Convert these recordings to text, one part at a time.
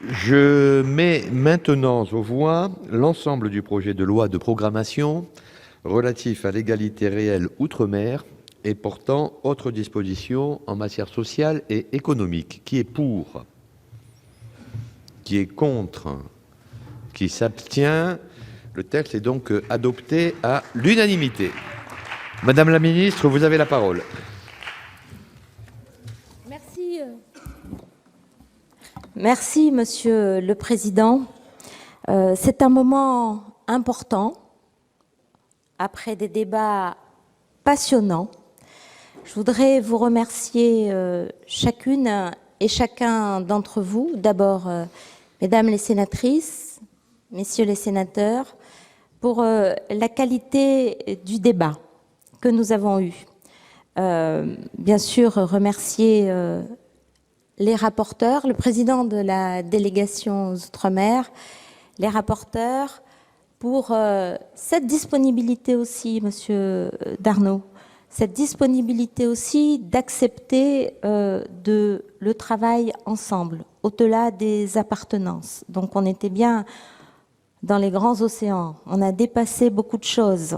Je mets maintenant aux voix l'ensemble du projet de loi de programmation relatif à l'égalité réelle outre-mer et portant autres dispositions en matière sociale et économique. Qui est pour? Qui est contre? Qui s'abstient? Le texte est donc adopté à l'unanimité. Madame la ministre, vous avez la parole. Merci. Merci, Monsieur le Président. C'est un moment important, après des débats passionnants. Je voudrais vous remercier chacune et chacun d'entre vous. D'abord, mesdames les sénatrices, messieurs les sénateurs, pour la qualité du débat que nous avons eu. Bien sûr, remercier les rapporteurs, le président de la délégation aux Outre-mer, les rapporteurs, pour cette disponibilité aussi, Monsieur Darnaud, cette disponibilité aussi d'accepter le travail ensemble, au-delà des appartenances. Donc on était bien dans les grands océans, on a dépassé beaucoup de choses,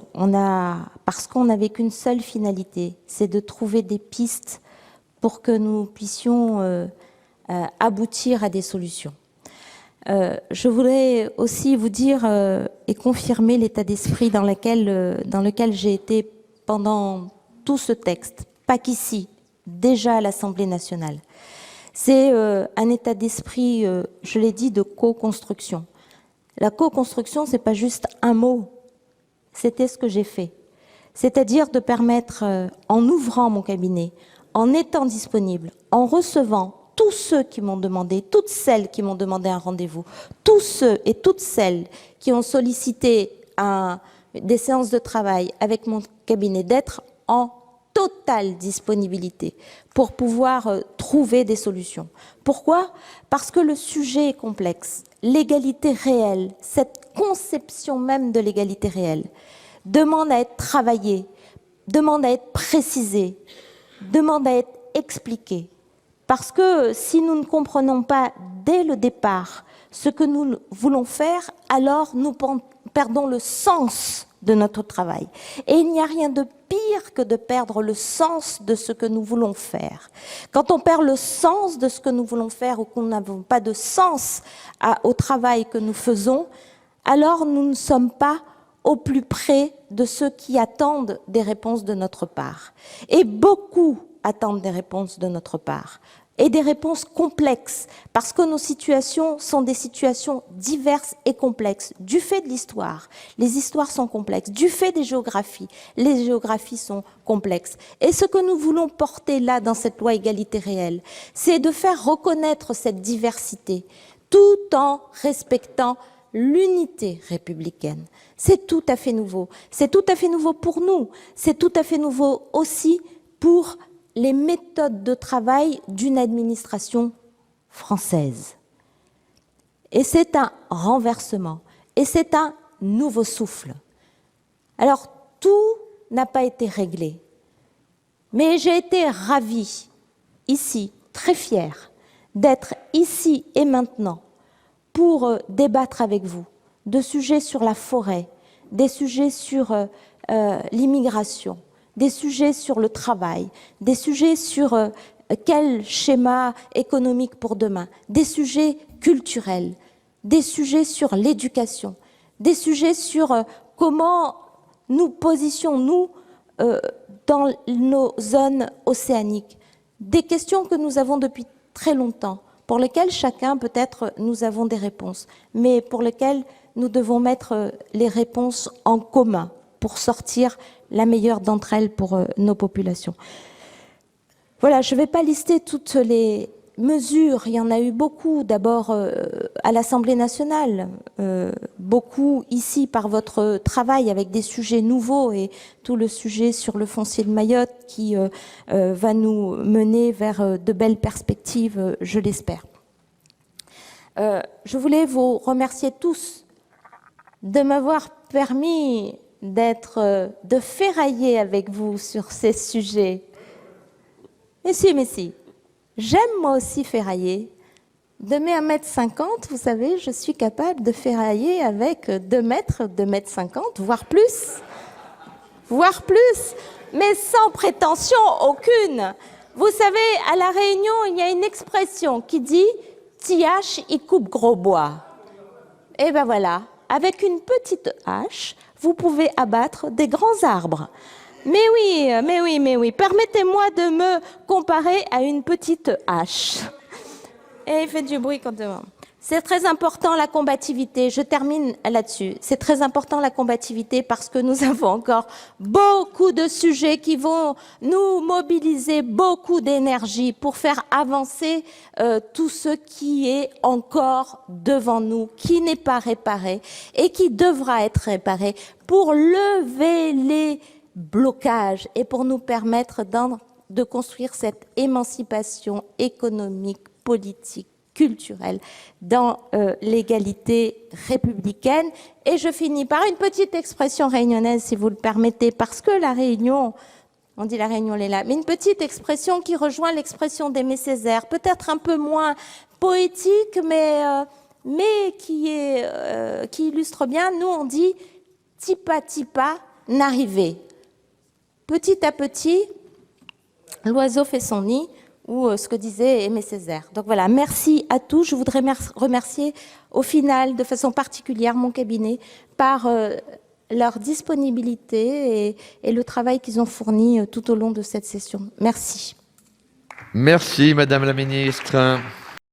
parce qu'on n'avait qu'une seule finalité, c'est de trouver des pistes pour que nous puissions aboutir à des solutions. Je voudrais aussi vous dire et confirmer l'état d'esprit dans lequel j'ai été pendant tout ce texte, pas qu'ici, déjà à l'Assemblée nationale. C'est un état d'esprit, je l'ai dit, de co-construction. La co-construction, c'est pas juste un mot, c'était ce que j'ai fait. C'est-à-dire de permettre, en ouvrant mon cabinet, en étant disponible, en recevant tous ceux qui m'ont demandé, toutes celles qui m'ont demandé un rendez-vous, tous ceux et toutes celles qui ont sollicité des séances de travail avec mon cabinet, d'être en totale disponibilité pour pouvoir trouver des solutions. Pourquoi? Parce que le sujet est complexe. L'égalité réelle, cette conception même de l'égalité réelle, demande à être travaillée, demande à être précisée, demande à être expliquée. Parce que si nous ne comprenons pas dès le départ ce que nous voulons faire, alors nous perdons le sens de notre travail. Et il n'y a rien de pire que de perdre le sens de ce que nous voulons faire. Quand on perd le sens de ce que nous voulons faire ou qu'on n'avons pas de sens au travail que nous faisons, alors nous ne sommes pas au plus près de ceux qui attendent des réponses de notre part. Et beaucoup attendent des réponses de notre part. Et des réponses complexes, parce que nos situations sont des situations diverses et complexes, du fait de l'histoire. Les histoires sont complexes, du fait des géographies. Les géographies sont complexes. Et ce que nous voulons porter là, dans cette loi égalité réelle, c'est de faire reconnaître cette diversité, tout en respectant l'unité républicaine. C'est tout à fait nouveau. C'est tout à fait nouveau pour nous. C'est tout à fait nouveau aussi pour les méthodes de travail d'une administration française. Et c'est un renversement. Et c'est un nouveau souffle. Alors, tout n'a pas été réglé. Mais j'ai été ravie, ici, très fière, d'être ici et maintenant pour débattre avec vous de sujets sur la forêt, des sujets sur l'immigration, des sujets sur le travail, des sujets sur quel schéma économique pour demain, des sujets culturels, des sujets sur l'éducation, des sujets sur comment nous positionnons-nous dans nos zones océaniques, des questions que nous avons depuis très longtemps, pour lesquelles chacun peut-être nous avons des réponses, mais pour lesquelles nous devons mettre les réponses en commun pour sortir la meilleure d'entre elles pour nos populations. Voilà, je ne vais pas lister toutes les mesures, il y en a eu beaucoup, d'abord à l'Assemblée nationale, beaucoup ici par votre travail avec des sujets nouveaux et tout le sujet sur le foncier de Mayotte qui va nous mener vers de belles perspectives, je l'espère. Je voulais vous remercier tous de m'avoir permis de ferrailler avec vous sur ces sujets. Mais si, j'aime moi aussi ferrailler, De mes 1,50 m, vous savez, je suis capable de ferrailler avec 2 mètres, 2,50 m, voire plus. Voire plus, mais sans prétention aucune. Vous savez, à La Réunion, il y a une expression qui dit « Ti hache, il coupe gros bois ». Et ben voilà, avec une petite hache, vous pouvez abattre des grands arbres. Mais oui, permettez-moi de me comparer à une petite hache. Et il fait du bruit quand même. C'est très important la combativité, je termine là-dessus. C'est très important la combativité parce que nous avons encore beaucoup de sujets qui vont nous mobiliser beaucoup d'énergie pour faire avancer tout ce qui est encore devant nous, qui n'est pas réparé et qui devra être réparé pour lever les blocages et pour nous permettre de construire cette émancipation économique, politique, culturelle dans l'égalité républicaine. Et je finis par une petite expression réunionnaise, si vous le permettez, parce que la Réunion, on dit la Réunion, elle est là, mais une petite expression qui rejoint l'expression d'Aimé Césaire, peut-être un peu moins poétique, mais qui illustre bien. Nous, on dit « tipa tipa n'arriver ». Petit à petit, l'oiseau fait son nid, ou ce que disait Aimé Césaire. Donc voilà, merci à tous. Je voudrais remercier au final, de façon particulière, mon cabinet par leur disponibilité et le travail qu'ils ont fourni tout au long de cette session. Merci. Merci, Madame la Ministre.